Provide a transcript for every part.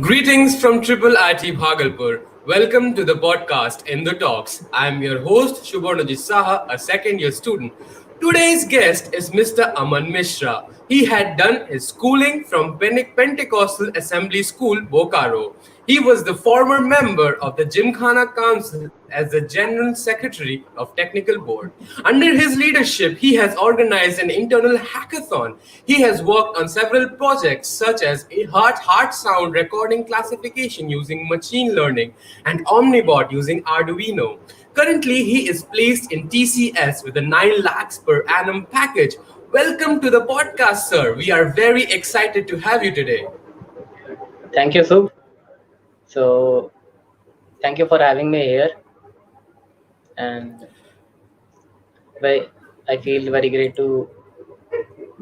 Greetings from Triple IT Bhagalpur. Welcome to the podcast InTheTalks. I am your host Shubharnajit Saha, a second year student. Today's guest is Mr. Aman Mishra. He had done his schooling from Pentecostal Assembly School, Bokaro. He was the former member of the Gymkhana Council as the General Secretary of Technical Board. Under his leadership, he has organized an internal hackathon. He has worked on several projects such as heart sound recording classification using machine learning and Omnibot using Arduino. Currently, he is placed in TCS with a 9 lakhs per annum package. Welcome to the podcast, sir. We are very excited to have you today. Thank you, Sub. So, thank you for having me here, and I feel very great to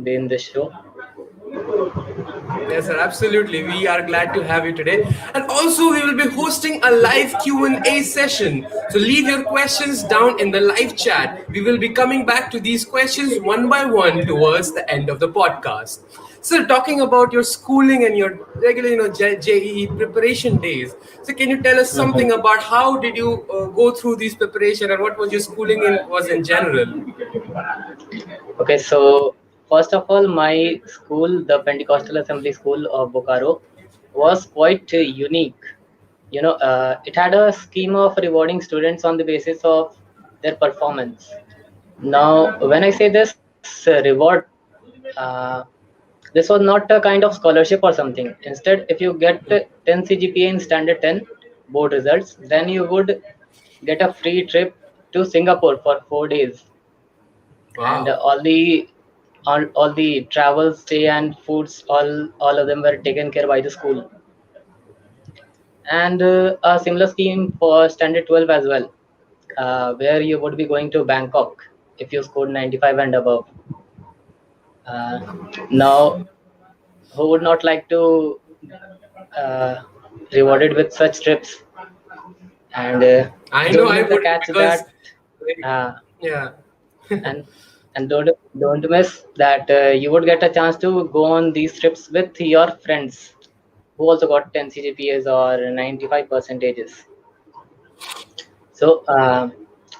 be in this show. Yes, sir, absolutely. We are glad to have you today. And also, we will be hosting a live Q&A session. So leave your questions down in the live chat. We will be coming back to these questions one by one towards the end of the podcast. So talking about your schooling and your regular, JEE preparation days. So can you tell us something about how did you go through these preparation and what was your schooling was in general? Okay, so first of all, my school, the Pentecostal Assembly School of Bokaro, was quite unique. It had a scheme of rewarding students on the basis of their performance. Now, when I say this reward, uh, this was not a kind of scholarship or something. Instead, if you get 10 CGPA in Standard 10 board results, then you would get a free trip to Singapore for 4 days, and Wow. all the travel, stay, and foods, all of them were taken care by the school. And a similar scheme for Standard 12 as well, where you would be going to Bangkok if you scored 95 and above. Uh, Now, who would not like to uh, rewarded with such trips? And I know don't I miss the would catch because, that uh, yeah. and and don't miss that you would get a chance to go on these trips with your friends who also got 10 CGPAs or 95 percentages. So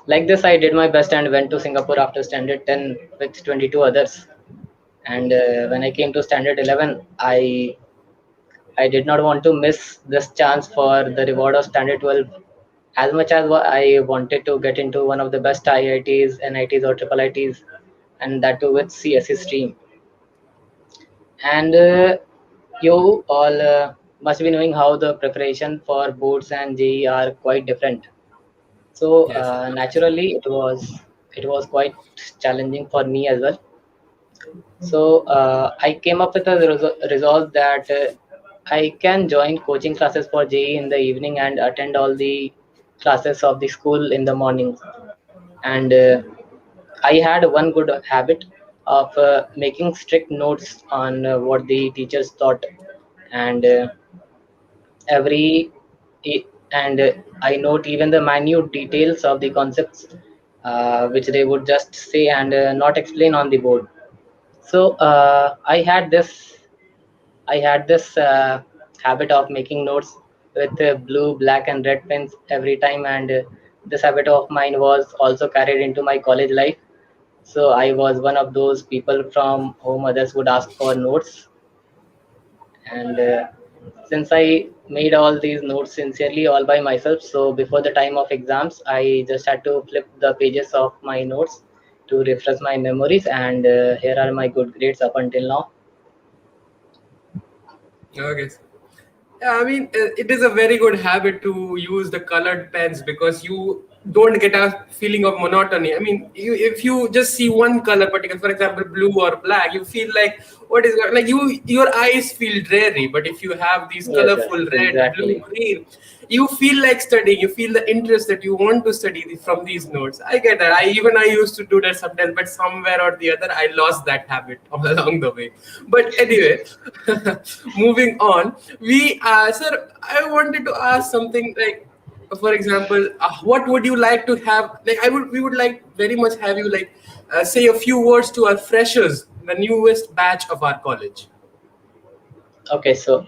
like this, I did my best and went to Singapore after Standard 10 with 22 others. And when I came to Standard 11, I did not want to miss this chance for the reward of Standard 12 as much as I wanted to get into one of the best IITs, NITs, or triple ITs, and that too with CSE stream. And you all must be knowing how the preparation for boards and JEE are quite different. So Yes, naturally, it was quite challenging for me as well. So I came up with a resolve that I can join coaching classes for JEE in the evening and attend all the classes of the school in the morning. And I had one good habit of making strict notes on what the teachers taught, and every e- and I note even the minute details of the concepts which they would just say and not explain on the board. So I had this habit of making notes with blue, black, and red pens every time, and this habit of mine was also carried into my college life. So I was one of those people from whom others would ask for notes. And since I made all these notes sincerely all by myself, so before the time of exams, I just had to flip the pages of my notes to refresh my memories. And here are my good grades up until now. Okay. Yeah, I mean, it is a very good habit to use the colored pens because you don't get a feeling of monotony. I mean, if you just see one color, particular, for example, blue or black, you feel like what is like your eyes feel dreary. But if you have these Yes, yes, colorful red, blue, exactly. green, you feel like studying. You feel the interest that you want to study from these notes. I get that. I used to do that sometimes, but somewhere or the other, I lost that habit all along the way. But anyway, moving on, sir, I wanted to ask something like, for example, what would you like to have? Like, we would like very much have you like say a few words to our freshers, the newest batch of our college. Okay, so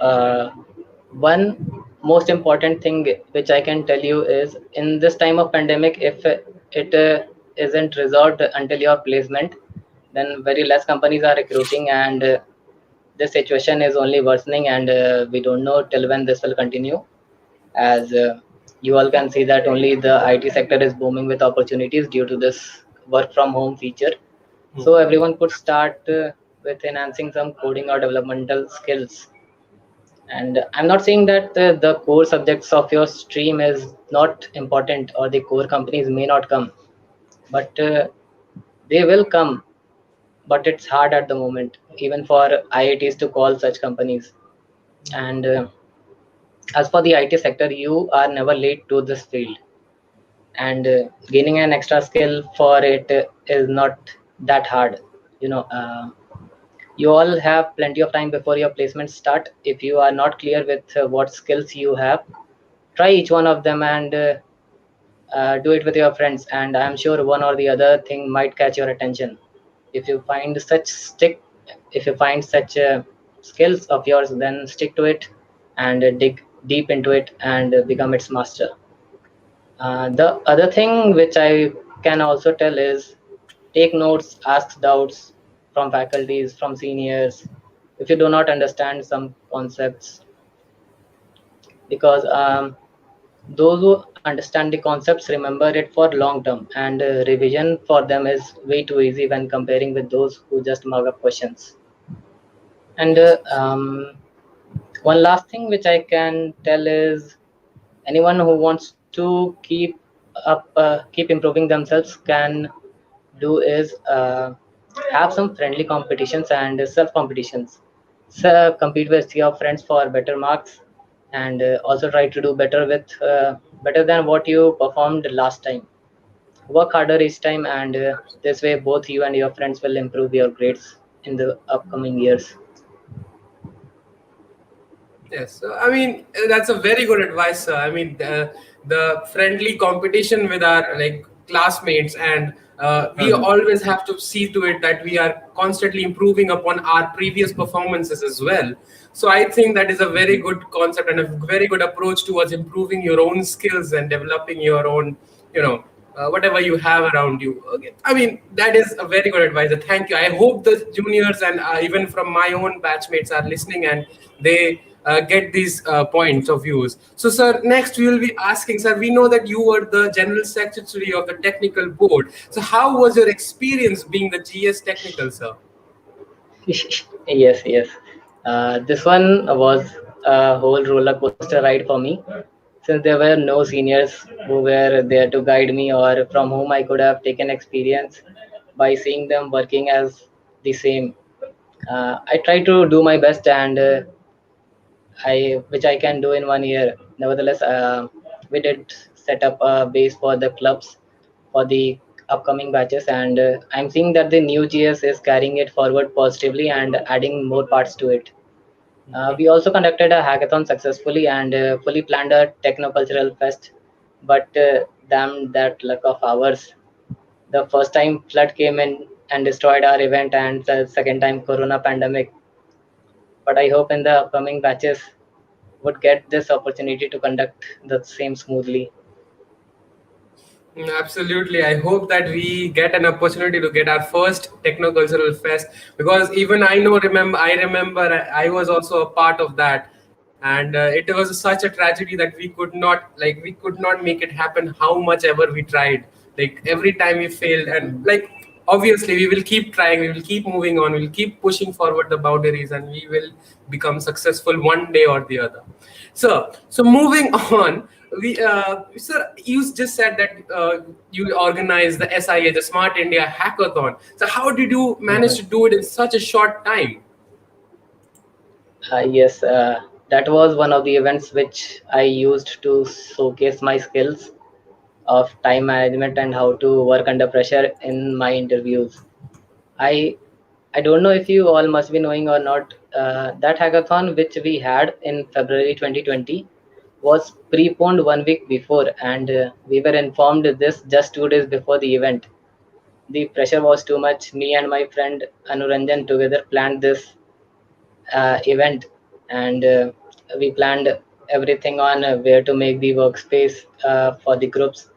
one most important thing which I can tell you is in this time of pandemic, if it isn't resolved until your placement, then very less companies are recruiting, and this situation is only worsening, and we don't know till when this will continue. As you all can see that only the IT sector is booming with opportunities due to this work from home feature. So everyone could start with enhancing some coding or developmental skills. And I'm not saying that the core subjects of your stream is not important or the core companies may not come, but they will come. But it's hard at the moment, even for IITs to call such companies. And as for the IT sector, you are never late to this field. And gaining an extra skill for it is not that hard. You know, you all have plenty of time before your placements start. If you are not clear with what skills you have, try each one of them and do it with your friends, and I'm sure one or the other thing might catch your attention. If you find such stick if you find such skills of yours, then stick to it and dig deep into it and become its master. The other thing which I can also tell is take notes, ask doubts from faculties, from seniors if you do not understand some concepts, because those who understand the concepts remember it for long term, and revision for them is way too easy when comparing with those who just mug up questions. And Yes. one last thing which I can tell is anyone who wants to keep improving themselves can do is have some friendly competitions and self competitions. So compete with your friends for better marks, and also try to do better with better than what you performed last time. Work harder each time, and this way both you and your friends will improve your grades in the upcoming years. Yes, so, I mean that's a very good advice, sir. I mean the friendly competition with our like classmates, and we Mhm. always have to see to it that we are constantly improving upon our previous performances as well. So I think that is a very good concept and a very good approach towards improving your own skills and developing your own, you know, whatever you have around you. Okay. I mean, that is a very good advice. Thank you. I hope the juniors and even from my own batchmates are listening and they get these points of views. So, sir, next we will be asking, sir, we know that you were the general secretary of the technical board. So, how was your experience being the GS technical, sir? Yes, yes. This one was a whole roller coaster ride for me, since there were no seniors who were there to guide me or from whom I could have taken experience by seeing them working as the same. I tried to do my best, and which I can do in 1 year. Nevertheless, we did set up a base for the clubs for the upcoming batches, and I'm seeing that the new GS is carrying it forward positively and adding more parts to it. We also conducted a hackathon successfully and fully planned a techno-cultural fest. But damn that luck of ours. The first time flood came in and destroyed our event, and the second time Corona pandemic. But I hope in the upcoming batches would get this opportunity to conduct the same smoothly. Absolutely. I hope that we get an opportunity to get our first techno-cultural fest, because even I remember I was also a part of that, and it was such a tragedy that we could not make it happen. How much ever we tried, like every time we failed, and Mm. like obviously we will keep trying, we will keep moving on, we'll keep pushing forward the boundaries, and we will become successful one day or the other. So moving on, we sir, you just said that you organized the SIA, the Smart India Hackathon. So how did you manage Mhm. to do it in such a short time? Yes, that was one of the events which I used to showcase my skills of time management and how to work under pressure in my interviews. I I don't know if you all must be knowing or not. That hackathon which we had in February 2020 was preponed 1 week before, and we were informed this just 2 days before the event. The pressure was too much. Me and my friend Anuranjan together planned this event, and we planned everything on where to make the workspace for the groups,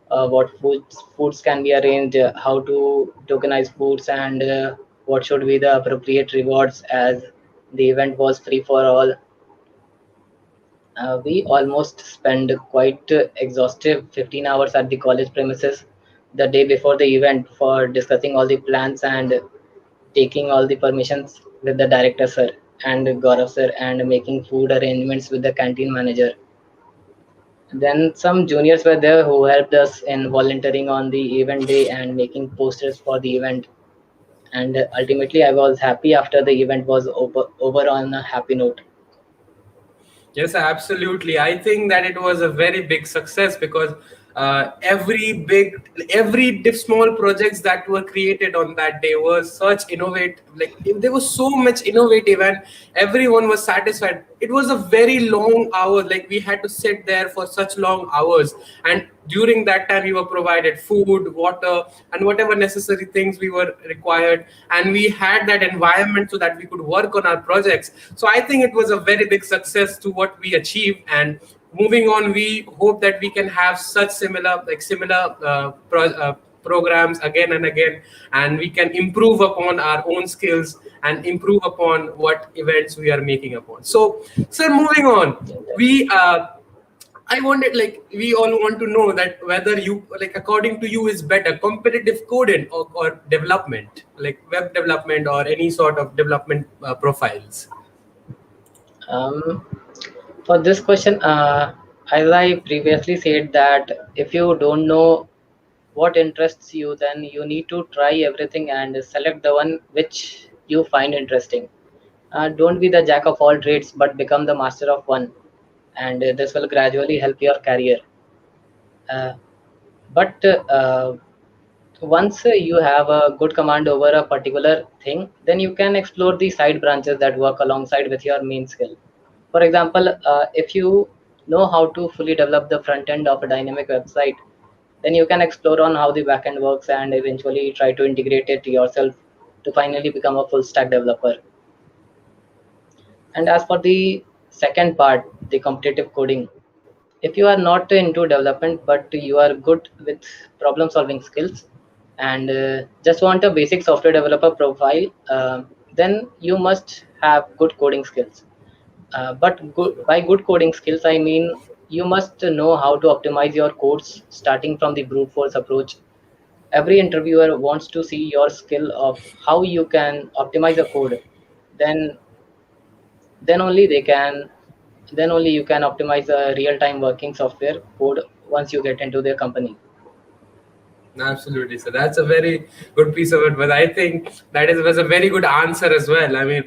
what foods can be arranged, how to tokenize foods, and what should be the appropriate rewards, as the event was free for all. We almost spent quite exhaustive 15 hours at the college premises the day before the event for discussing all the plans and taking all the permissions with the director sir and Gaurav sir, and making food arrangements with the canteen manager. Then some juniors were there who helped us in volunteering on the event day and making posters for the event. And ultimately, I was happy after the event was over on a happy note. Yes, absolutely. I think that it was a very big success, because every small projects that were created on that day was such innovate. Like there was so much innovative, and everyone was satisfied. It was a very long hour. Like we had to sit there for such long hours, and during that time we were provided food, water, and whatever necessary things we were required, and we had that environment so that we could work on our projects. So I think it was a very big success to what we achieved. And moving on, we hope that we can have such similar programs again and again, and we can improve upon our own skills and improve upon what events we are making upon. So sir, moving on, we I wanted, like, we all want to know that whether you, like, according to you, is better competitive coding or development, like web development or any sort of development profiles. Um, for this question, as I previously said, that if you don't know what interests you, then you need to try everything and select the one which you find interesting. Don't be the jack of all trades, but become the master of one, and this will gradually help your career. Uh, but once you have a good command over a particular thing, then you can explore the side branches that work alongside with your main skill. For example, if you know how to fully develop the front end of a dynamic website, then you can explore on how the backend works and eventually try to integrate it yourself to finally become a full stack developer. And as for the second part, the competitive coding, if you are not into development but you are good with problem solving skills and just want a basic software developer profile, then you must have good coding skills. By good coding skills, I mean you must know how to optimize your codes starting from the brute force approach. Every interviewer wants to see your skill of how you can optimize a code. Then then only they can then only you can optimize a real-time working software code once you get into their company. Absolutely. So that's a very good piece of advice. I think that is was a very good answer as well. I mean,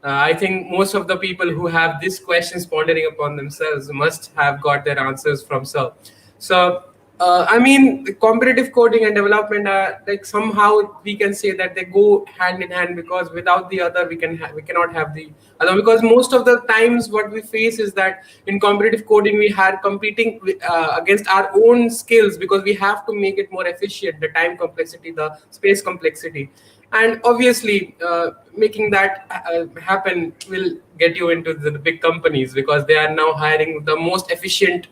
I think most of the people who have these questions pondering upon themselves must have got their answers from Sir. So, I mean, the competitive coding and development are, like, somehow we can say that they go hand in hand, because without the other we cannot have the other. Because most of the times what we face is that in competitive coding we are competing against our own skills, because we have to make it more efficient, the time complexity, the space complexity, and obviously making that happen will get you into the big companies, because they are now hiring the most efficient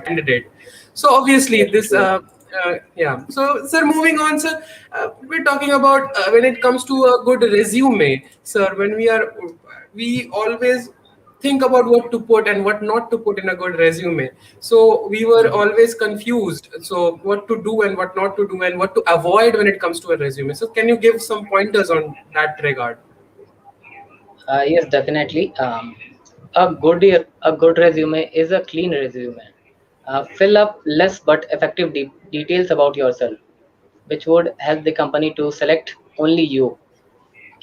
candidate. So obviously Very this true. Yeah. So, sir, moving on, sir, we're talking about when it comes to a good resume, sir. We always think about what to put and what not to put in a good resume. So we were Mhm. always confused. So what to do and what not to do and what to avoid when it comes to a resume. So can you give some pointers on that regard? Yes, definitely. A good resume is a clean resume. Fill up less but effective details about yourself, which would help the company to select only you.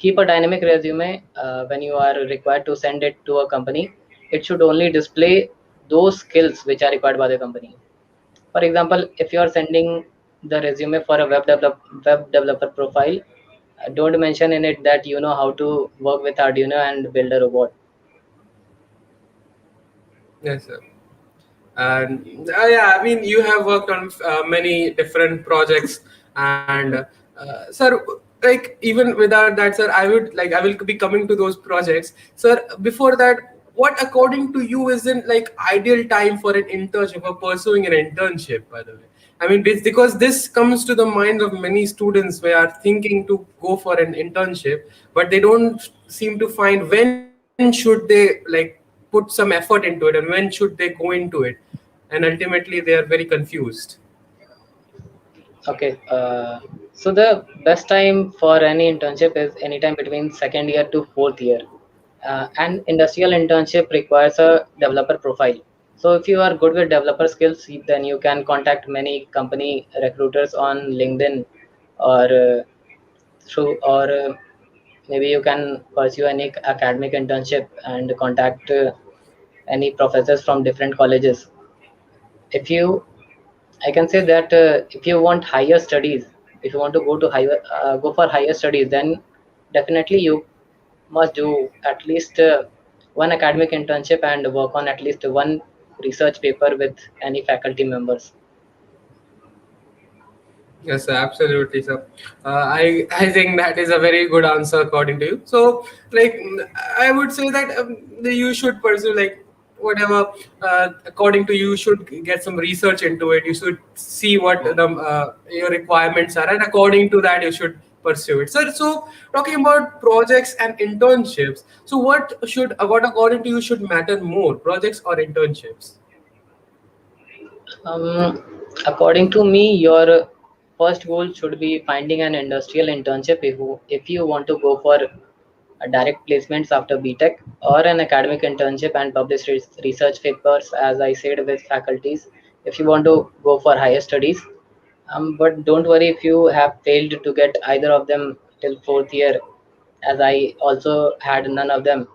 Keep a dynamic resume when you are required to send it to a company. It should only display those skills which are required by the company. For example, if you are sending the resume for a web developer profile, don't mention in it that you know how to work with Arduino and build a robot. Yes, sir. And yeah, I mean, you have worked on many different projects, and sir, like even without that, sir, I will be coming to those projects, sir. Before that, what according to you is in like ideal time for an internship or pursuing an internship? By the way, I mean because this comes to the minds of many students who are thinking to go for an internship, but they don't seem to find when should they like put some effort into it and when should they go into it, and ultimately they are very confused. Okay, so the best time for any internship is anytime between second year to fourth year. An industrial internship requires a developer profile. So if you are good with developer skills, then you can contact many company recruiters on LinkedIn, or maybe you can pursue any academic internship and contact any professors from different colleges. If you I can say that if you want higher studies, if you want to go for higher studies, then definitely you must do at least one academic internship and work on at least one research paper with any faculty members. Yes, sir, absolutely, sir. I think that is a very good answer according to you. So, like, I would say that you should pursue like whatever according to you should get some research into it. You should see what the your requirements are, and according to that, you should pursue it. Sir, so talking about projects and internships. So, what according to you should matter more, projects or internships? Um, According to me, your first goal should be finding an industrial internship if you want to go for a direct placements after BTech, or an academic internship and publish research papers, as I said, with faculties if you want to go for higher studies. But don't worry if you have failed to get either of them till fourth year, as I also had none of them.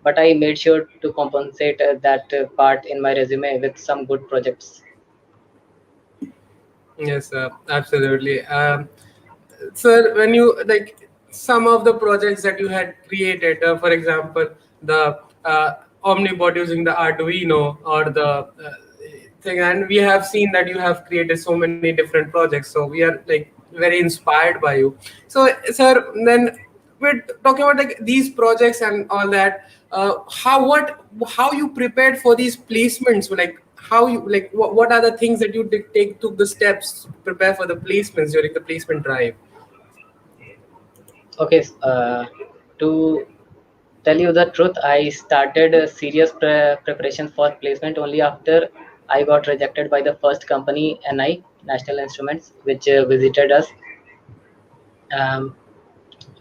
But I made sure to compensate that part in my resume with some good projects. Yes, absolutely. Sir, when you like some of the projects that you had created, for example, the Omnibot using the Arduino or the thing, and we have seen that you have created so many different projects. So we are like very inspired by you. So, sir, then we're talking about like these projects and all that. How you prepared for these placements? Like how you like what are the things that you took the steps to prepare for the placements during the placement drive? Okay, to tell you the truth, I started serious preparation for placement only after I got rejected by the first company, NI, National Instruments, which visited us. Um,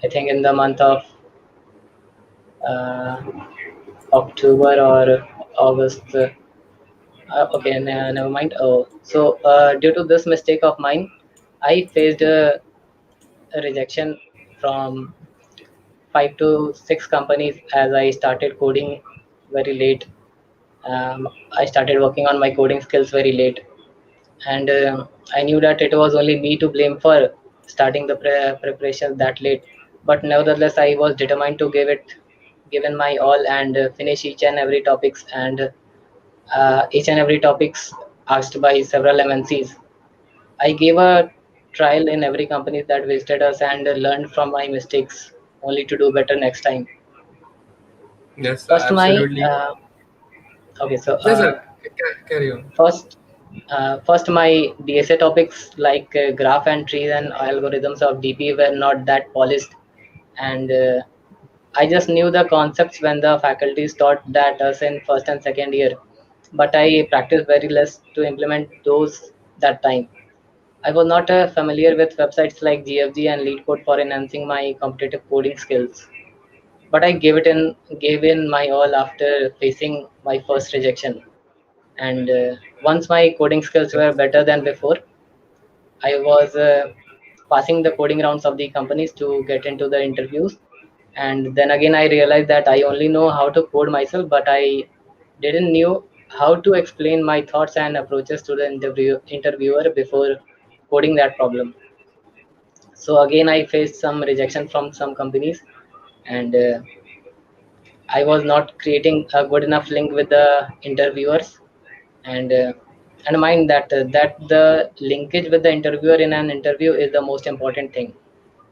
I think in the month of uh, October or August. Okay, never mind. Oh, so due to this mistake of mine, I faced a rejection from 5 to 6 companies as I started coding very late. I started working on my coding skills very late, and I knew that it was only me to blame for starting the preparation that late. But nevertheless, I was determined to given my all and finish each and every topics, and each and every topics asked by several MNCs. I gave a trial in every company that visited us and learned from my mistakes, only to do better next time. Yes, First, my absolutely. okay, so Yes, sir. Carry on. first. First, my DSA topics like graph and trees and algorithms of DP were not that polished, and I just knew the concepts when the faculties taught that us in first and second year, but I practiced very less to implement those that time. I was not familiar with websites like GFG and LeetCode for enhancing my competitive coding skills, but I gave in my all after facing my first rejection. And once my coding skills were better than before, I was passing the coding rounds of the companies to get into the interviews. And then again, I realized that I only know how to code myself, but I didn't knew how to explain my thoughts and approaches to the interviewer before coding that problem. So again, I faced some rejection from some companies, and I was not creating a good enough link with the interviewers, and mind that the linkage with the interviewer in an interview is the most important thing.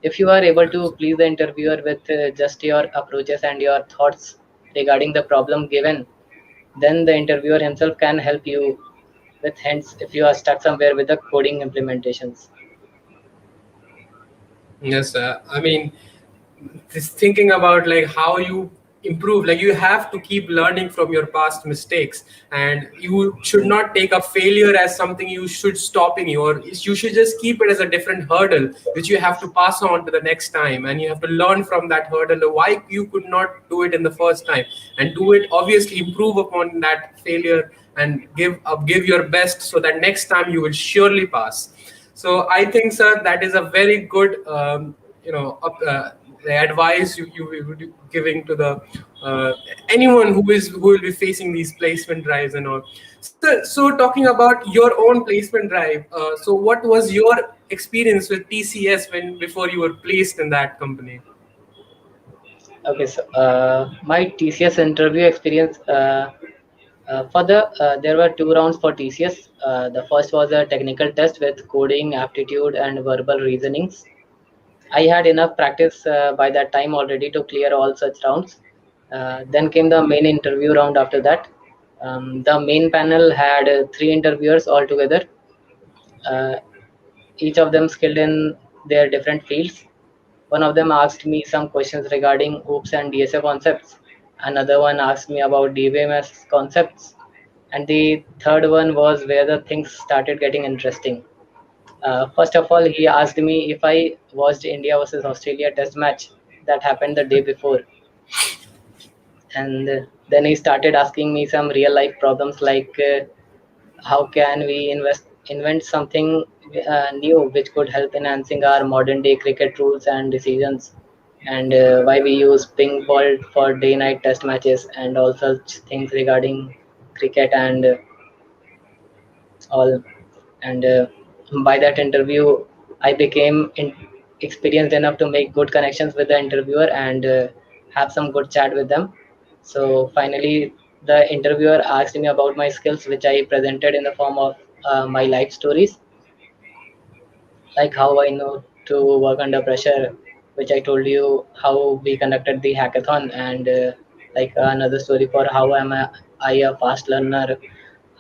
If you are able to please the interviewer with just your approaches and your thoughts regarding the problem given, then the interviewer himself can help you with hints if you are stuck somewhere with the coding implementations. Yes, I mean, this thinking about like how you improve, like you have to keep learning from your past mistakes, and you should not take a failure as something you should stopping you, or you should just keep it as a different hurdle which you have to pass on to the next time, and you have to learn from that hurdle why you could not do it in the first time, and do it, obviously improve upon that failure and give your best so that next time you will surely pass. So I think, sir, that is a very good, the advice you will be giving to the anyone who will be facing these placement drives and all. So talking about your own placement drive, so what was your experience with TCS when before you were placed in that company? Okay, so my TCS interview experience. For the there were two rounds for TCS. The first was a technical test with coding, aptitude, and verbal reasonings. I had enough practice by that time already to clear all such rounds. Then came the main interview round after that. The main panel had three interviewers altogether, uh, each of them skilled in their different fields. One of them asked me some questions regarding OOPS and DSA concepts. Another one asked me about DBMS concepts. And the third one was where the things started getting interesting. First of all, he asked me if I watched India versus Australia test match that happened the day before, and then he started asking me some real life problems like how can we invent something new which could help enhancing our modern day cricket rules and decisions, and why we use ping ball for day night test matches and all such things regarding cricket and all. And by that interview I became experienced enough to make good connections with the interviewer and have some good chat with them. So finally the interviewer asked me about my skills, which I presented in the form of my life stories, like how I know to work under pressure, which I told you how we conducted the hackathon, and like another story for how I a fast learner,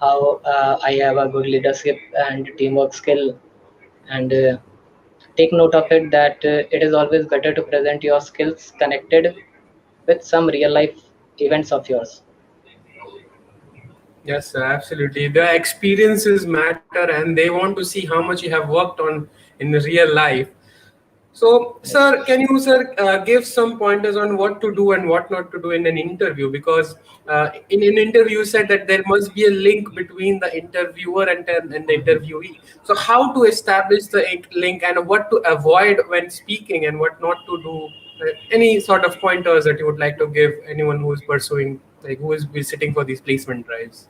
how I have a good leadership and teamwork skill. And take note of it that it is always better to present your skills connected with some real life events of yours. Yes, sir, absolutely. The experiences matter, and they want to see how much you have worked on in real life. So, Yes. sir, can you, sir, give some pointers on what to do and what not to do in an interview? Because in an interview, you said that there must be a link between the interviewer and the interviewee. So, how to establish the link and what to avoid when speaking and what not to do? Any sort of pointers that you would like to give anyone who is pursuing, like who is be sitting for these placement drives?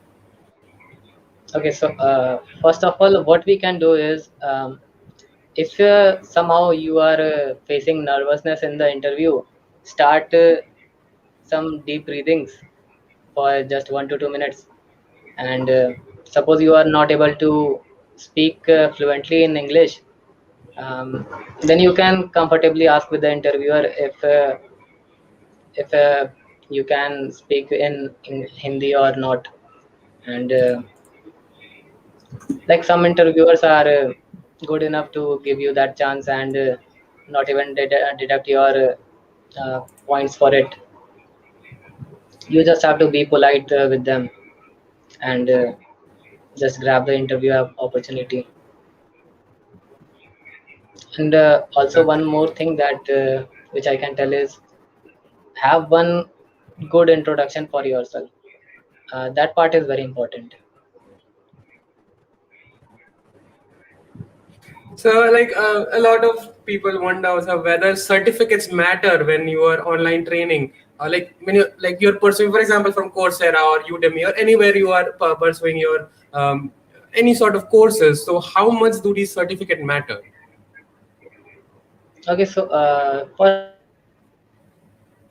Okay, so first of all, what we can do is, if somehow you are facing nervousness in the interview, start some deep breathings for just 1 to 2 minutes. And suppose you are not able to speak fluently in English, um, then you can comfortably ask with the interviewer if you can speak in Hindi or not. And Like some interviewers are good enough to give you that chance and not even deduct your points for it. You just have to be polite with them and just grab the interview opportunity. And also one more thing that which I can tell is have one good introduction for yourself. That part is very important. So, like a lot of people wonder also whether certificates matter when you are online training, or like when you're pursuing, for example, from Coursera or Udemy or anywhere you are pursuing your any sort of courses. So, how much do these certificate matter? Okay, so for certificates,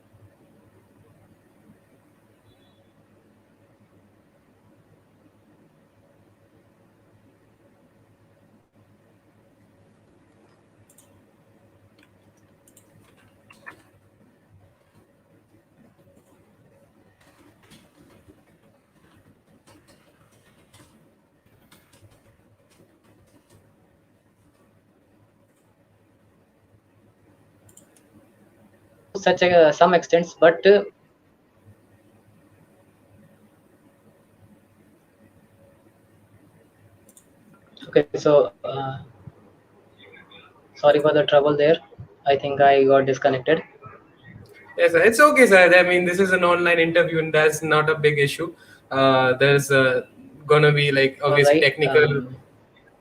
to such some extents, but okay, so sorry for the trouble there. I think I got disconnected. Yes, sir. It's okay, sir. I mean, this is an online interview, and that's not a big issue. There's gonna be like All obviously right.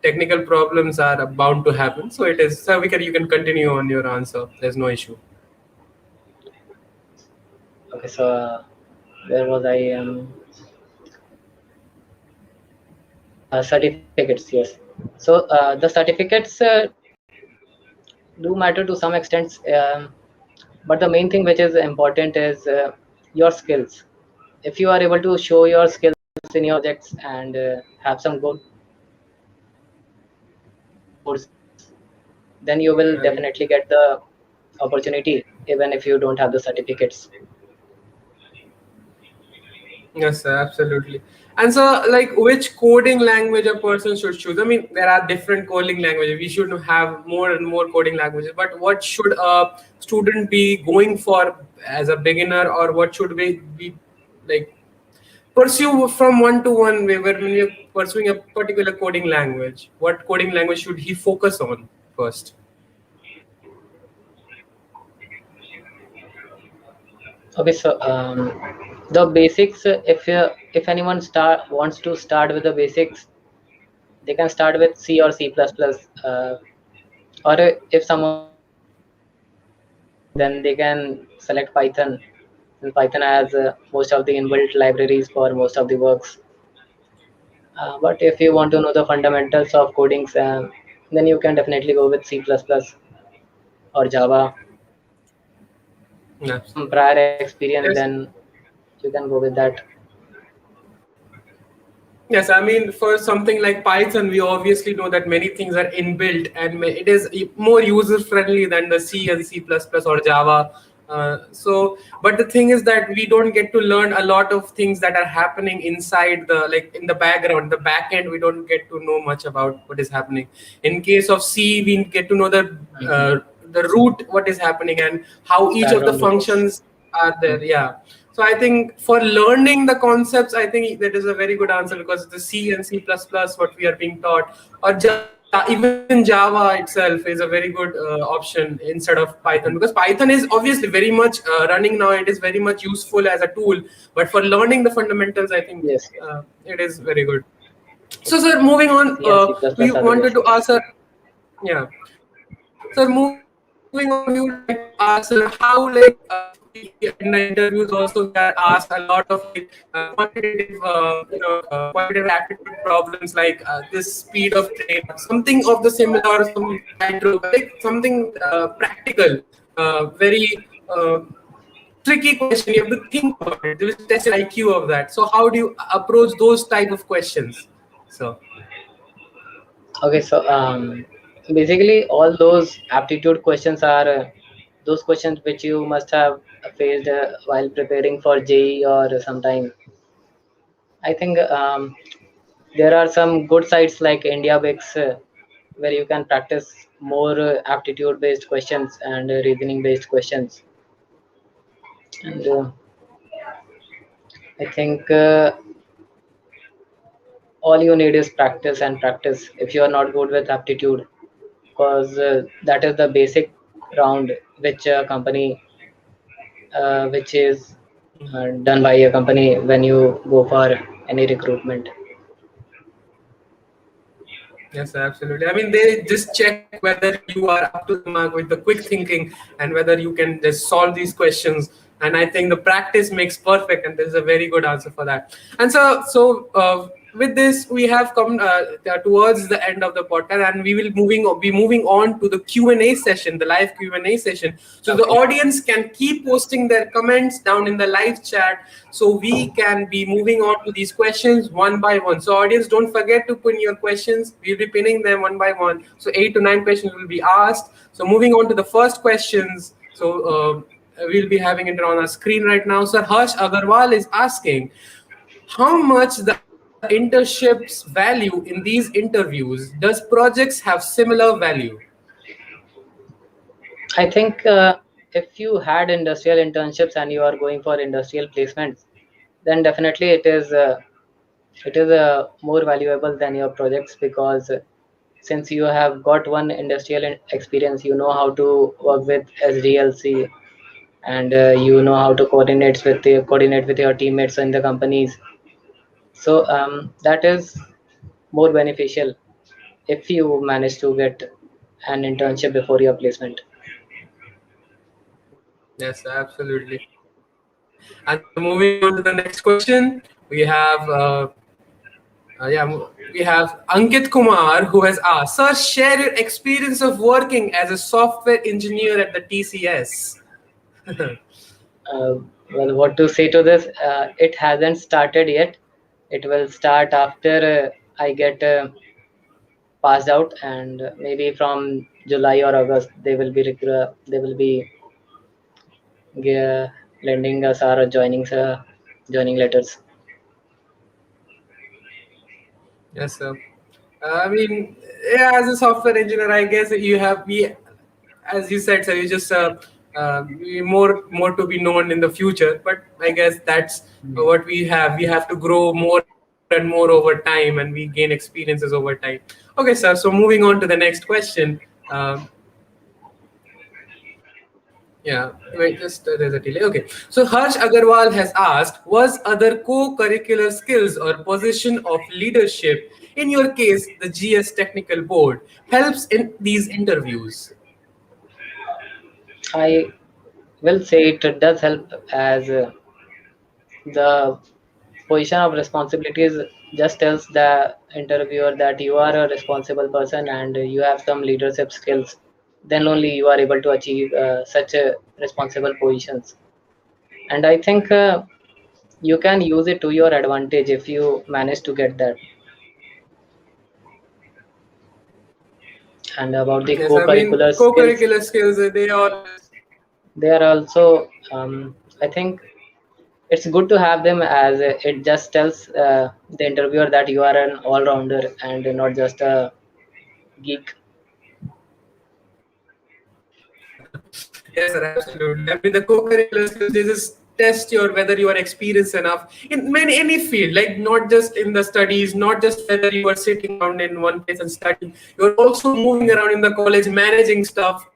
technical problems are bound to happen. So it is. So we can you can continue on your answer. There's no issue. Okay, so where was I? Certificates, yes. So the certificates do matter to some extent, but the main thing which is important is your skills. If you are able to show your skills in your projects and have some good courses, then you will Right. definitely get the opportunity even if you don't have the certificates. Yes, sir, absolutely. And so, like, which coding language a person should choose? I mean, there are different coding languages. We should have more and more coding languages. But what should a student be going for as a beginner, or what should we be like pursue from one to one? Where when you're pursuing a particular coding language, what coding language should he focus on first? Okay, so the basics. If anyone wants to start with the basics, they can start with C or C++. Or if someone wants to go with coding, then they can select Python. And Python has most of the inbuilt libraries for most of the works. But if you want to know the fundamentals of codings, then you can definitely go with C++ or Java. If you have some Absolutely. prior experience, Yes. then you can go with that. Yes, I mean, for something like Python, we obviously know that many things are inbuilt and it is more user friendly than the C and C++ or Java. But the thing is that we don't get to learn a lot of things that are happening inside like in the background, the back end. We don't get to know much about what is happening. In case of C, we get to know Mhm. the root, what is happening, and how each of the Background basics. functions are there. Mhm. Yeah. So I think for learning the concepts, I think that is a very good answer because the C and C++, what we are being taught, or even Java itself is a very good option instead of Python, because Python is obviously very much running now. It is very much useful as a tool, but for learning the fundamentals, I think Yes, yes. it is very good. So, sir, moving on, C and C++ we are the wanted to basics. ask, sir, yeah. So moving on, we would like to ask how we in the interviews also we are asked a lot of quantitative aptitude problems like this speed of train or something of the similar or some hydro like something practical, very tricky question. You have to think about it. They will test your IQ of that. So how do you approach those type of questions? So Okay, so basically all those aptitude questions are those questions which you must have faced while preparing for JE or sometime. I think There are some good sites like India Bix, where you can practice more aptitude based questions and reasoning based questions. And I think all you need is practice and practice if you are not good with aptitude, because that is the basic round which a company which is done by a company when you go for any recruitment. Yes, absolutely. I mean, they just check whether you are up to the mark with the quick thinking and whether you can just solve these questions. And I think the practice makes perfect, and there's a very good answer for that. And with this, we have come towards the end of the podcast, and we will be moving on to the Q&A session, the live Q&A session. So the Okay. audience can keep posting their comments down in the live chat, so we can be moving on to these questions one by one. So audience, don't forget to pin your questions. We'll be pinning them one by one. So 8 to 9 questions will be asked. So moving on to the first questions. We'll be having it on our screen right now. Sir Harsh Agarwal is asking, how much the internships value in these interviews? Does projects have similar value? I think if you had industrial internships and you are going for industrial placements, then definitely it is more valuable than your projects, because since you have got one industrial experience, you know how to work with SDLC, and you know how to coordinate with your teammates in the companies. So that is more beneficial if you manage to get an internship before your placement. Yes, absolutely. And so moving on to the next question, we have we have Ankit Kumar, who has asked, "Sir, share your experience of working as a software engineer at the TCS." Uh, well, what to say to this? It hasn't started yet. It will start after I get passed out, and maybe from July or August they will be uh, lending us our joining letters. Yes, sir. I mean, yeah, as a software engineer, I guess you have we, as you said, sir, you just more to be known in the future. But I guess that's what we have. We have to grow more and more over time, and we gain experiences over time. Okay, sir. So moving on to the next question. Yeah, wait, just there's a delay. Okay, so Harsh Agarwal has asked, was other co-curricular skills or position of leadership, in your case, the GS Technical Board, helps in these interviews? I will say it does help, as the position of responsibilities just tells the interviewer that you are a responsible person and you have some leadership skills. Then only you are able to achieve such a responsible positions. And I think you can use it to your advantage if you manage to get that. And about the Yes, I mean, co-curricular skills, co-curricular skills, they always. they are also I think it's good to have them, as it just tells the interviewer that you are an all-rounder and not just a geek. Yes, sir, absolutely. I mean, the co-curricular skills, they just test your whether you are experienced enough in many any field, like not just in the studies, not just whether you are sitting around in one place and studying. You're also moving around in the college, managing stuff,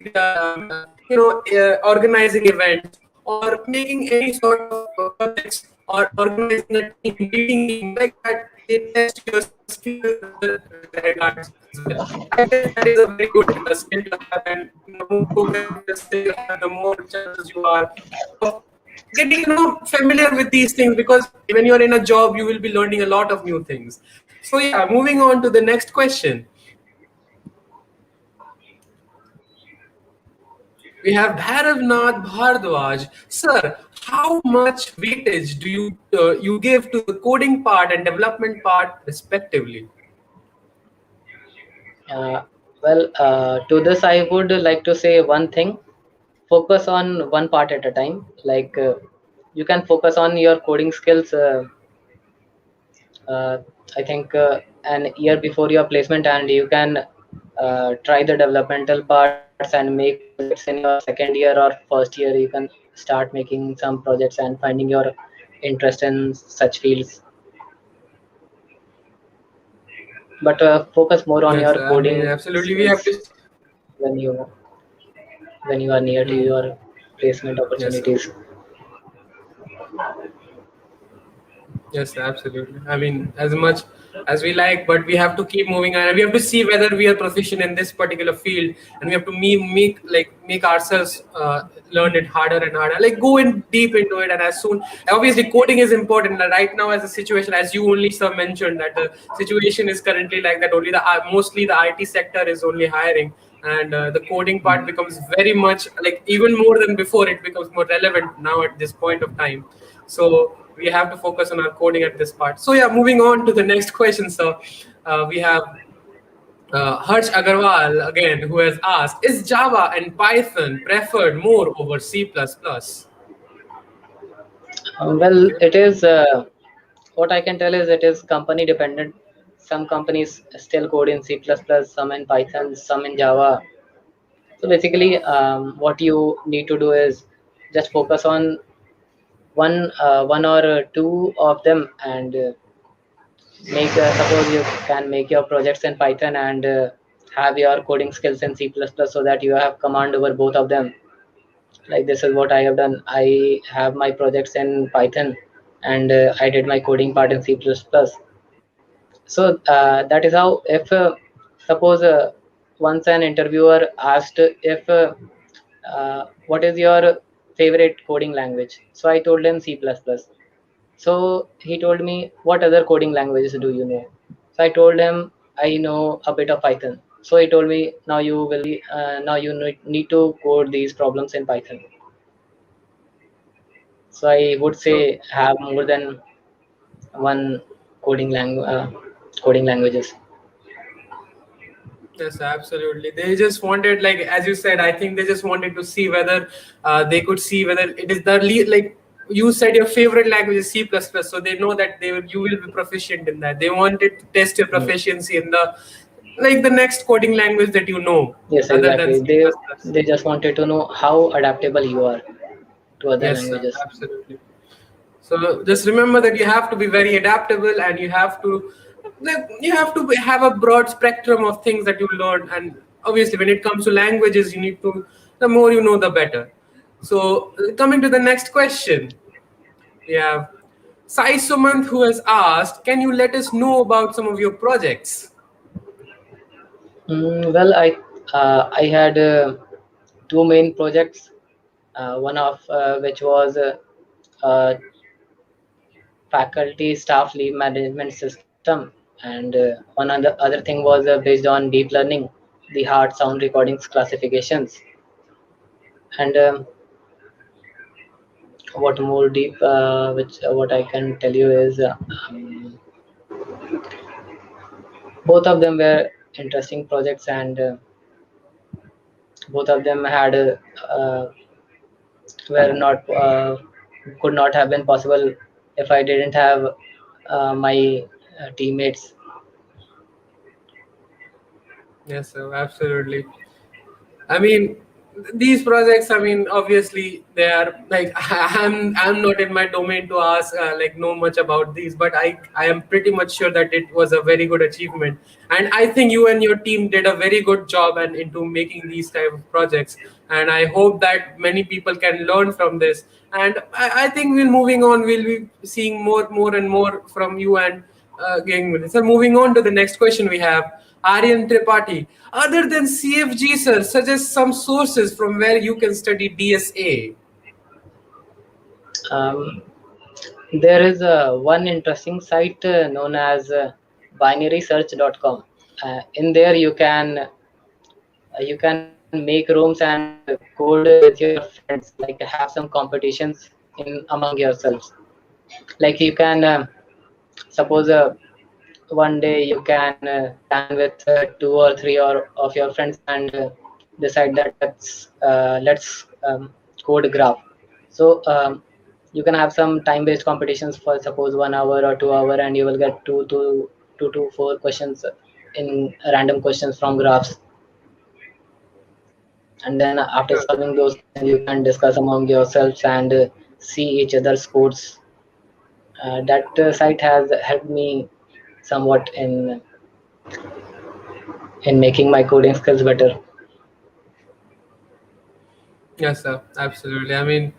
organizing events, or making any sort of projects, or organizing a team, leading teams like that. They test your skills with regards as well. I guess that is a very good skill to have, and the more co-curricular skill you have, the more chances you are of getting familiar with these things, because when you're in a job you will be learning a lot of new things. So yeah, moving on to the next question, we have Bhairavnath Bhardwaj. Sir, how much weightage do you give to the coding part and development part respectively? Uh, to this, I would like to say one thing: focus on one part at a time. Like you can focus on your coding skills uh, I think an year before your placement, and you can try the developmental parts and make projects in your second year or first year. You can start making some projects and finding your interest in such fields, but focus more on Yes, your I mean, coding absolutely. We have skills to. when you are near to Hmm. your placement Yes, sir. opportunities. Yes, absolutely. I mean, as much as we like, but we have to keep moving on, and we have to see whether we are proficient in this particular field, and we have to make ourselves learn it harder and harder, like go in deep into it. And as soon, obviously, coding is important. Like, right now, as a situation, as you only sir mentioned, that the situation is currently like that. Only the mostly the IT sector is only hiring, and the coding part becomes very much like even more than before. It becomes more relevant now at this point of time. So we have to focus on our coding at this part. So yeah, moving on to the next question. So we have Harsh Agarwal again, who has asked, is Java and Python preferred more over C++? Well, Okay. it is what I can tell is it is company dependent. Some companies still code in C++, some in Python, some in Java. So basically, what you need to do is just focus on one or two of them, and make suppose you can make your projects in Python and have your coding skills in C++, so that you have command over both of them. Like this is what I have done. I have my projects in Python, and I did my coding part in C++. So that is how, if suppose once an interviewer asked if what is your favorite coding language, so I told him C++. So he told me, what other coding languages do you know? So I told him I know a bit of Python. So he told me, now you will be now you need to code these problems in Python. So I would So say have more than one coding languages. yes, absolutely. They just wanted, like as you said, I think they just wanted to see whether they could see whether it is the like you said your favorite language is C++, plus plus, so they know that you will be proficient in that. They wanted to test your Mm. proficiency in the like the next coding language that you know Yes, other than exactly. C++. They just wanted to know how adaptable you are to other Yes, sir, languages. absolutely. So just remember that you have to be very adaptable, and you have to like you have to have a broad spectrum of things that you learn. And obviously, when it comes to languages, you need to the more you know, the better. So coming to the next question, we have Sai Sumant, who has asked, "Can you let us know about some of your projects?" Well, I had two main projects. One of which was a faculty staff leave management system, and one other thing was based on deep learning, the hard sound recordings classifications. And what more deep, which what I can tell you is um, both of them were interesting projects, and both of them had were not could not have been possible if I didn't have my teammates. Yes, sir, absolutely. I mean, these projects. I mean, obviously, they are like I'm not in my domain to ask like know much about these, but I am pretty much sure that it was a very good achievement, and I think you and your team did a very good job and into making these type of projects, and I hope that many people can learn from this. And I think we'll moving on. We'll be seeing more and more from you and getting with it. So moving on to the next question, we have Aryan Tripathi. Other than CFG, sir, suggest some sources from where you can study DSA. Um, there is one interesting site known as binarysearch.com. In there you can make rooms and code with your friends, like have some competitions in among yourselves. Like you can suppose one day you can plan with two or three of your friends, and decide that let's code graph. So You can have some time based competitions for suppose 1 hour or 2 hour, and you will get two to four questions in random questions from graphs. And then after solving those questions, you can discuss among yourselves and see each other's scores. That site has helped me somewhat in making my coding skills better. Yes, sir. Absolutely. I mean,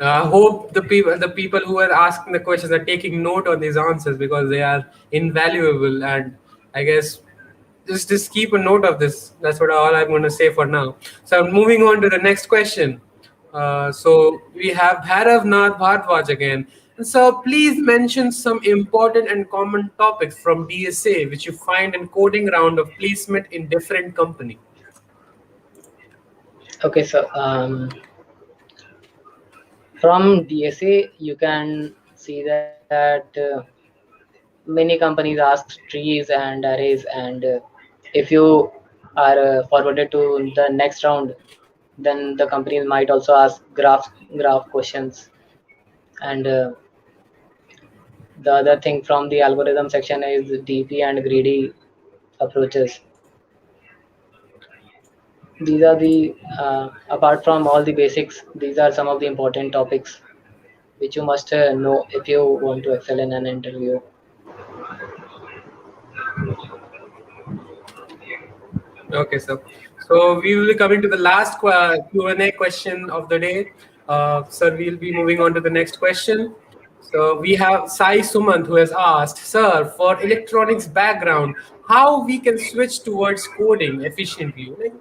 I hope the people who are asking the questions are taking note on these answers because they are invaluable. And I guess just keep a note of this. That's what all I'm going to say for now. So moving on to the next question. So we have Bhairav Nath Bhardwaj again. And so please mention some important and common topics from DSA which you find in coding round of placement in different company. Okay, so from DSA, you can see that many companies ask trees and arrays, and if you are forwarded to the next round, then the companies might also ask graph questions. And the other thing from the algorithm section is DP and greedy approaches. These are the apart from all the basics, these are some of the important topics which you must know if you want to excel in an interview. Okay, sir. So we will be coming to the last Q&A question of the day. Sir, we'll be moving on to the next question. So we have Sai Sumant who has asked, Sir, for electronics background, how we can switch towards coding efficiently? Like,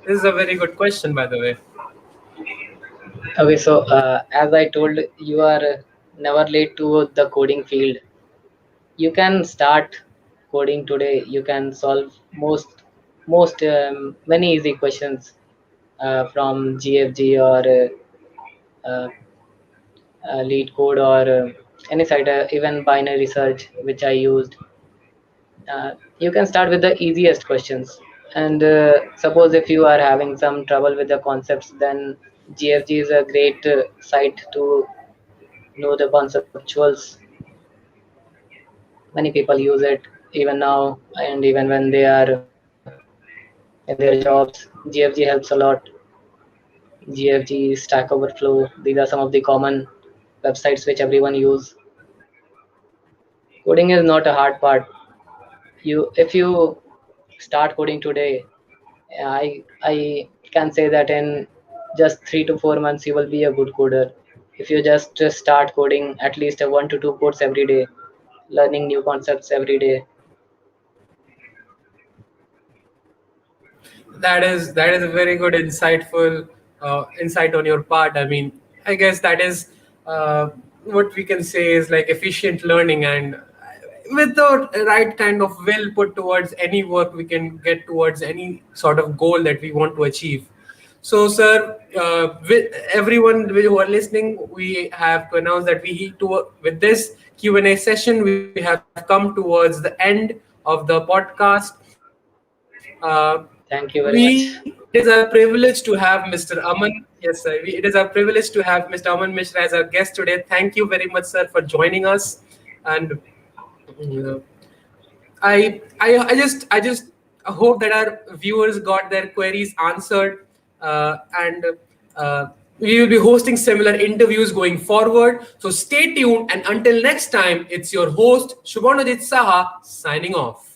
this is a very good question, by the way. Okay, so as I told, you are never late to the coding field. You can start coding today. You can solve most many easy questions from GFG or lead code or any site, even binary search, which I used. You can start with the easiest questions. And suppose if you are having some trouble with the concepts, then GFG is a great site to know the conceptuals. Many people use it even now, and even when they are in their jobs. GFG helps a lot. GFG, Stack Overflow, these are some of the common websites which everyone use. Coding is not a hard part. If you start coding today, I can say that in just 3 to 4 months you will be a good coder. If you just start coding at least 1 to 2 codes every day, learning new concepts every day. That is a very good insightful insight on your part. I mean, I guess that is what we can say is like efficient learning, and with the right kind of will put towards any work, we can get towards any sort of goal that we want to achieve. So, sir, with everyone who are listening, we have to announce that with this Q&A session, we have come towards the end of the podcast. Thank you very much. It is our privilege to have Mr. Aman. Yes, sir. It is our privilege to have Mr. Aman Mishra as our guest today. Thank you very much, sir, for joining us. And uh, I just hope that our viewers got their queries answered, and we will be hosting similar interviews going forward. So stay tuned, and until next time, it's your host Shubhanajit Saha signing off.